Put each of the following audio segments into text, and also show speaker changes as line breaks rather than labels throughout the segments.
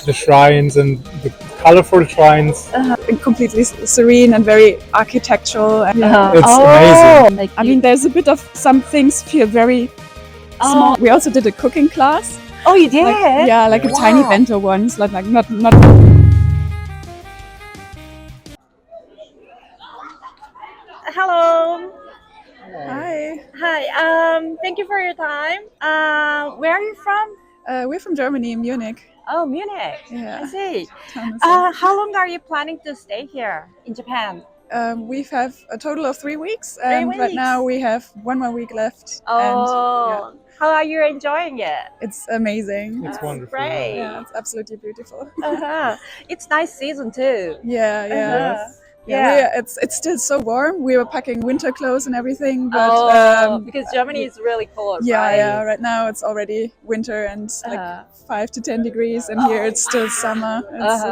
the shrines and the colorful shrines.
Completely serene and very architectural. And,
It's amazing.
I mean, there's a bit of some things feel very small. We also did a cooking class.
Oh, you did?
Like a tiny bento ones, like not.
Hello.
Hi.
Hi. Thank you for your time. Where are you from?
We're from Germany, Munich.
Oh, Munich.
Yeah.
I see.
Town is
How long are you planning to stay here in Japan?
We have a total of 3 weeks, and right
weeks.
now we have 1 more week left.
Oh,
And
how are you enjoying it?
it's amazing.
It's wonderful.
Great.
Yeah, it's absolutely beautiful.
It's nice season too.
Yeah.
Yes.
It's still so warm. We were packing winter clothes and everything, but
Because Germany is really cold, right?
yeah. Right now it's already winter and like 5 to 10 degrees, and here it's still summer. It's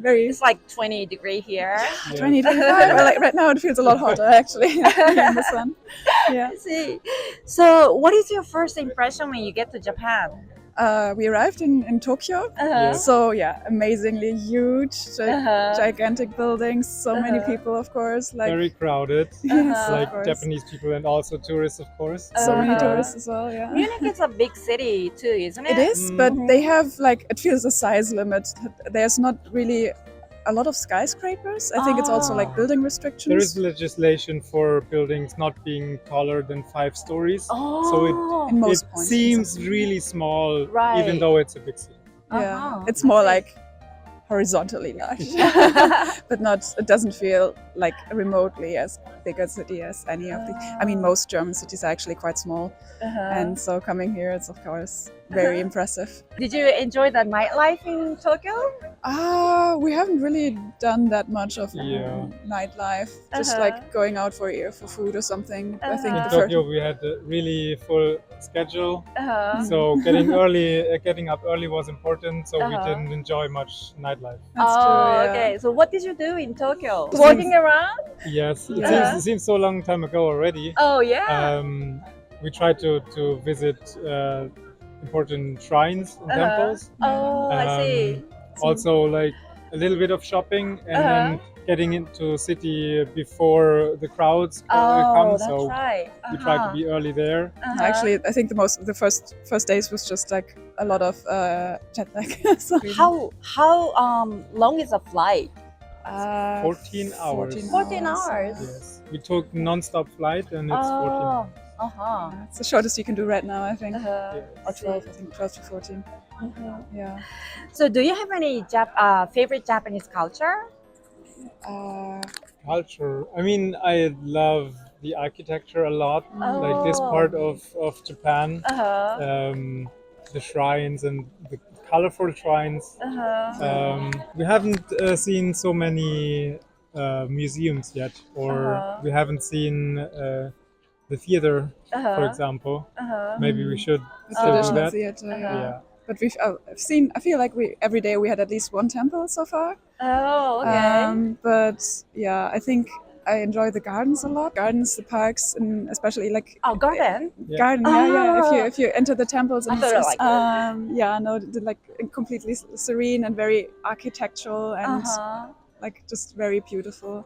very
It's like 20 degree here.
20, 25. Well, like right now it feels a lot hotter actually in the sun. Yeah.
I see. So, what is your first impression when you get to Japan?
We arrived in Tokyo.
Yes.
So yeah, amazingly huge, gigantic buildings, so many people, of course. Like
Very crowded.
yes, of
Like
course.
Japanese people and also tourists, of course.
So many tourists as well. Yeah.
Munich is a big city too, isn't it?
It is, but they have like it feels a size limit. There's not really a lot of skyscrapers. I think it's also like building restrictions.
There is legislation for buildings not being taller than 5 stories. So
in
it
most points.
seems really small,
Right.
even though it's a big city.
Yeah, it's more like horizontally large, but not. It doesn't feel like remotely as big a city as any of the. I mean, most German cities are actually quite small, and so coming here, it's of course very impressive.
Did you enjoy the nightlife in Tokyo?
We haven't really done that much of
Yeah.
nightlife. Just like going out for food or something. I think
In
the first.
Tokyo, we had a really full schedule,
Uh-huh.
so getting up early was important. So we didn't enjoy much nightlife.
That's true, yeah.
Okay. So, what did you do in Tokyo?
Just
Walking around?
Yes,
Yeah.
it seems so long time ago already.
Oh, yeah.
We tried to visit important shrines and temples.
Oh, I see.
Also, like a little bit of shopping, and then getting into city before the crowds come.
That's
So
right.
we tried to be early there.
Actually, I think the first days was just like a lot of jet lag. So,
How long is a flight?
14 hours.
14 hours.
Yes, we took non-stop flight, and it's 14 hours.
It's the shortest you can do right now, I think.
Yes.
Or 12, I think 12 to 14. Yeah.
So, do you have any favorite Japanese culture?
Culture. I mean, I love the architecture a lot. Like this part of Japan, the shrines and the colorful shrines. We haven't seen so many museums yet, or we haven't seen the theater, for example. Maybe we should
The
still do
traditional
that.
theater.
Yeah.
But I've seen. I feel like every day we had at least one temple so far.
Oh, okay.
But yeah, I think I enjoy the gardens a lot. Gardens, the parks, and especially like
Garden?
garden. Yeah. If you enter the temples, and
I thought
it's
it
just, like completely serene and very architectural and like just very beautiful.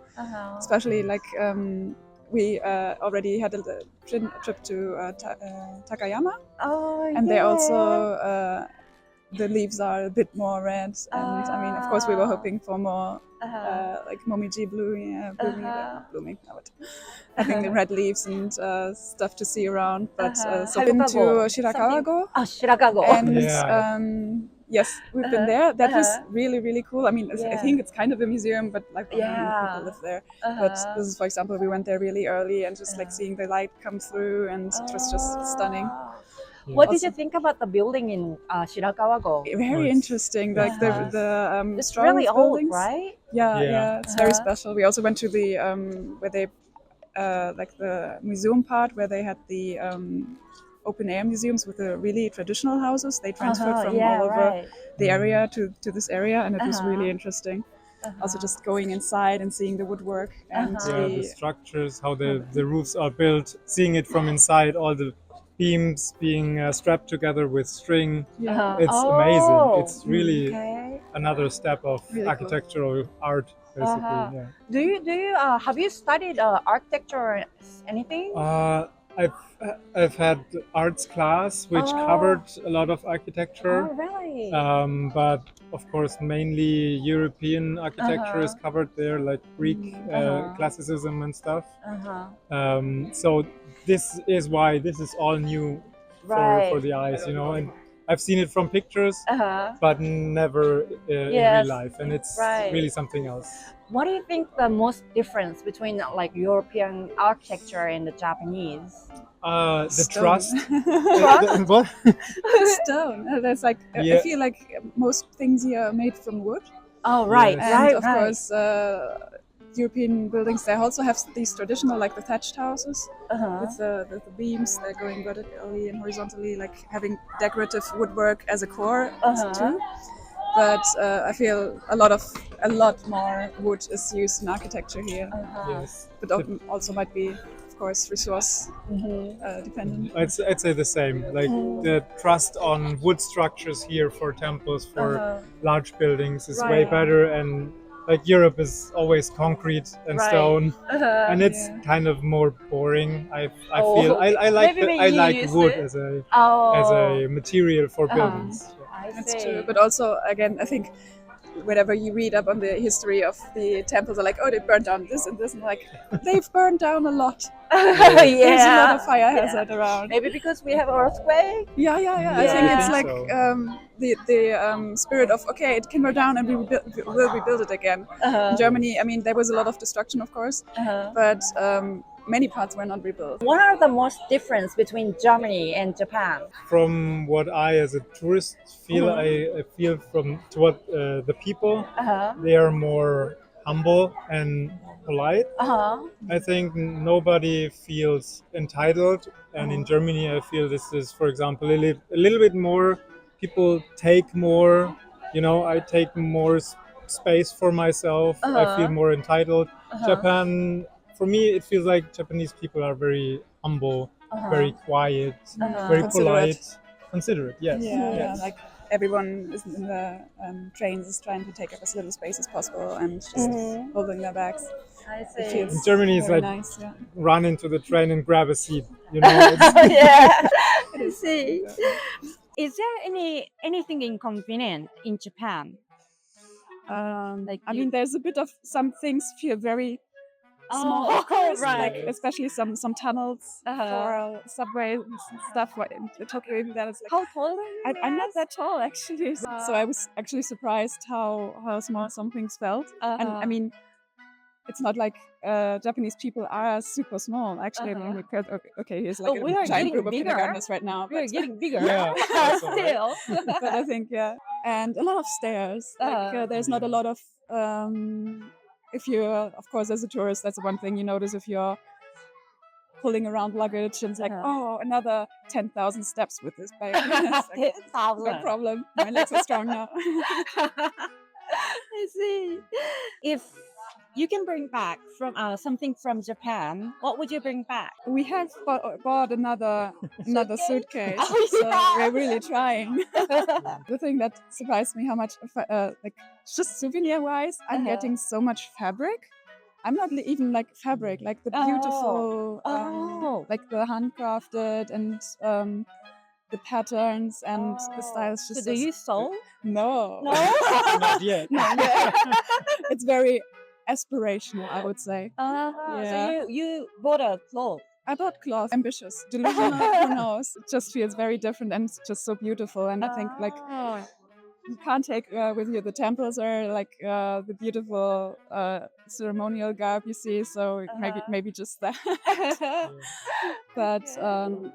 Especially like we already had a trip to Takayama, and they also the leaves are a bit more red, and I mean, of course, we were hoping for more like momiji blooming, having the red leaves and stuff to see around. But so been to Shirakawa-go,
Shirakago.
and yes, we've been there. That was really, really cool. I mean, I think it's kind of a museum, but like not many people live there. But this is, for example, we went there really early and just like seeing the light come through, and it was just stunning.
What did you think about the building in Shirakawa-go?
Very interesting. Like the
It's
strong
really old,
buildings.
right?
Yeah, it's very special. We also went to the where they like the museum part where they had the open air museums with the really traditional houses. They transferred from all over the area to this area, and it was really interesting. Also just going inside and seeing the woodwork and
the structures, how the roofs are built, seeing it from inside, all the beams being strapped together with string. It's amazing. It's really another step of
Really cool.
architectural art, basically. Yeah.
Do you have you studied architecture or anything?
I've had arts class which covered a lot of architecture.
Oh, really?
But of course, mainly European architecture is covered there, like Greek classicism and stuff. So this is why this is all new for the eyes, you know. And I've seen it from pictures, but never in real life, and it's really something else.
What do you think the most difference between like European architecture and the Japanese?
The
Stone.
trust. What?
Stone. There's like I feel like most things here are made from wood.
Oh, right,
Yes.
And of course, European buildings, they also have these traditional, like the thatched houses with the beams. They're going vertically and horizontally, like having decorative woodwork as a core too. But I feel a lot more wood is used in architecture here.
Yes.
But also might be, of course, resource dependent.
I'd say the same. Like the trust on wood structures here for temples, for large buildings is way better, and like Europe is always concrete and stone, and it's kind of more boring. I feel I like wood as a material for buildings.
That's true. But also, again, I think whenever you read up on the history of the temples, are like, oh, they burned down this and this, and like they've burned down a lot. There's a lot of fire hazard around.
Maybe because we have earthquake.
Yeah. I think it's like the spirit of okay, it can burn down and we'll rebuild it again. In Germany, I mean, there was a lot of destruction, of course, but many parts were not rebuilt.
What are the most difference between Germany and Japan?
From what I, as a tourist, feel, I feel toward the people, they are more humble and polite. I think nobody feels entitled, and in Germany, I feel this is, for example, a little bit more. People take more. You know, I take more space for myself. I feel more entitled. Japan. For me, it feels like Japanese people are very humble, very quiet, very polite, considerate. Yes.
Yeah, like everyone is in the trains is trying to take up as little space as possible and just holding their bags.
I
It
see.
feels
In Germany, it's
very
like
nice. Yeah.
run into the train and grab a seat. You know. It's,
Yeah, I see. Is there anything inconvenient in Japan?
I mean, there's a bit of some things feel very small, of course, like especially some tunnels for subway and stuff. In Tokyo, even that is like.
How tall are you?
I'm not that tall actually, so I was actually surprised how small some things felt. And I mean, it's not like Japanese people are super small. Actually, I mean, here's like
we
a
are
giant
getting
group of
bigger.
kindergartners right now.
We're
But,
getting bigger.
Yeah, that's all right.
Still.
but I think and a lot of stairs. Like there's not a lot of. If you're, of course, as a tourist, that's one thing you notice if you're pulling around luggage and it's like, oh, another 10,000 steps with this bag. It's like, no problem. My legs are strong now.
I see. If you can bring back from something from Japan, what would you bring back?
We have bought another suitcase,
Oh,
so
yeah.
we're really trying. The thing that surprised me how much, like just souvenir-wise, I'm getting so much fabric. I'm not even like fabric, like the beautiful, like the handcrafted and the patterns and the styles.
So
Just
do you sew?
No.
Not yet.
It's very aspirational, I would say.
So you bought a cloth.
I bought cloth. Ambitious, delusional, who knows? It just feels very different and it's just so beautiful. And I think like you can't take with you the temples or like the beautiful ceremonial garb you see. So maybe just that. But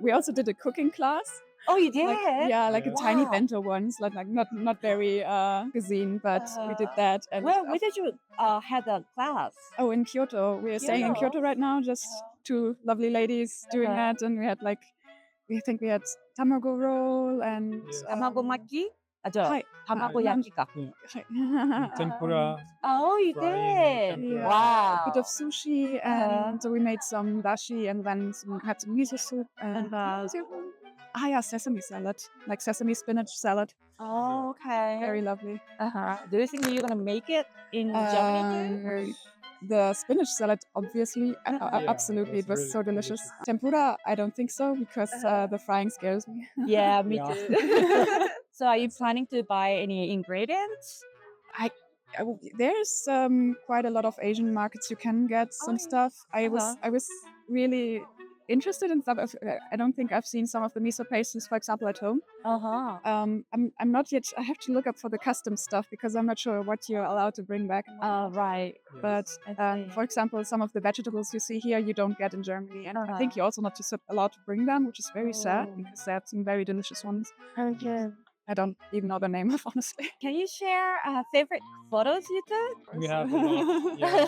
we also did a cooking class.
Oh, you did?
Like a tiny bento ones, like not very cuisine, but we did that. And
where did you had a class?
Oh, in Kyoto. We are staying in Kyoto right now. Just two lovely ladies doing that, and we had like, we think we had tamago roll and
Tamago maki? Tamago
Yeah.
yaki ka.
Tempura.
Oh, you
Frying
did?
tempura.
Wow.
a bit of sushi, and so we made some dashi, and then had some miso soup and Yeah, sesame salad, like sesame spinach salad.
Oh, okay.
Very lovely.
Do you think you're gonna make it in Germany too?
The spinach salad, obviously, absolutely,
it's
it was
really
so delicious.
delicious.
Tempura, I don't think so because the frying scares me.
Yeah, me
Yeah.
too. So are you planning to buy any ingredients?
There's quite a lot of Asian markets you can get some stuff. I was really interested in stuff. I don't think I've seen some of the miso pastes, for example, at home. I'm not yet. I have to look up for the custom stuff because I'm not sure what you're allowed to bring back.
Right.
But
I see.
for example, some of the vegetables you see here, you don't get in Germany, and I think you're also not allowed to bring them, which is very sad because they have some very delicious ones.
Okay.
I don't even know the name of, honestly.
Can you share favorite photos you took?
We have a lot. Yeah.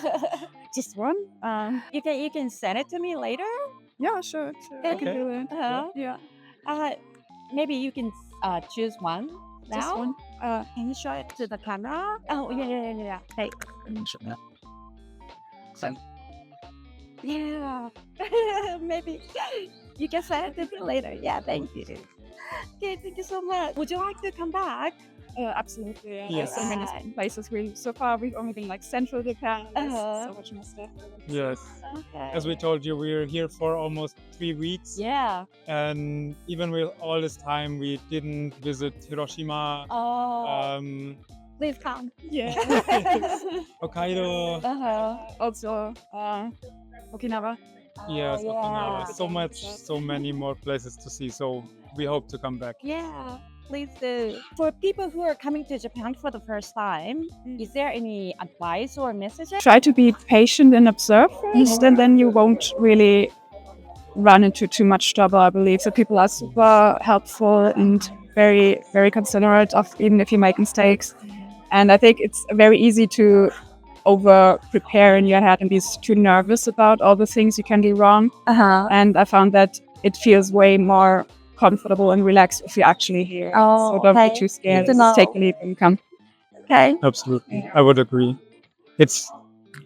Just one?
You can send it to me later.
Yeah, sure. I can
Okay.
do it. Yeah.
Maybe you can choose one now.
Just one.
Can you show it to the camera? Oh yeah. Hey. Yeah. Maybe you can send it to me later. Yeah, thank you. Okay, thank you so much. Would you like to come back?
Absolutely. Yeah.
Yes.
There's so many places. So far, we've only been like central Japan. There's so much more stuff.
Yes.
Okay.
As we told you, we're here for almost 3 weeks.
Yeah.
And even with all this time, we didn't visit Hiroshima,
Please come.
Yeah.
Hokkaido.
Also, Okinawa.
Yes,
yeah.
Okinawa. So many more places to see. So we hope to come back.
Yeah, please do. For people who are coming to Japan for the first time, is there any advice or messages?
Try to be patient and observe first, and then you won't really run into too much trouble, I believe. So people are super helpful and very, very considerate of even if you make mistakes. And I think it's very easy to over prepare in your head and be too nervous about all the things you can do wrong. And I found that it feels way more comfortable and relaxed if you're actually here. So don't be too scared. Just take a leap and come.
Okay.
Absolutely. I would agree.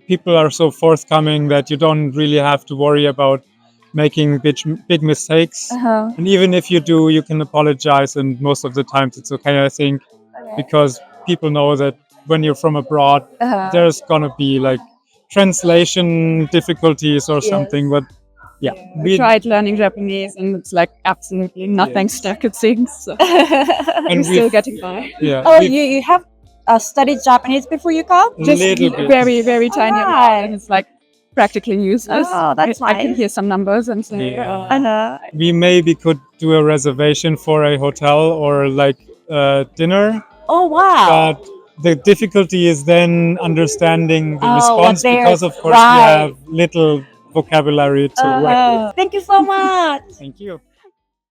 People are so forthcoming that you don't really have to worry about making big mistakes. And even if you do, you can apologize, and most of the times it's okay, I think, because people know that when you're from abroad, there's gonna be like translation difficulties or something, but
we tried learning Japanese and it's like absolutely nothing stuck, it seems. So.
And
we're still getting by.
Yeah.
Oh, you have studied Japanese before you come?
Just
little bit.
very, very tiny amount, and it's like practically useless.
Oh, that's
I can
nice.
hear some numbers and say,
Yeah. We maybe could do a reservation for a hotel or like dinner.
Oh, wow.
But the difficulty is then understanding the
what
response
they're-
because, of course,
right.
we have little vocabulary to work with.
Thank you so much.
Thank you.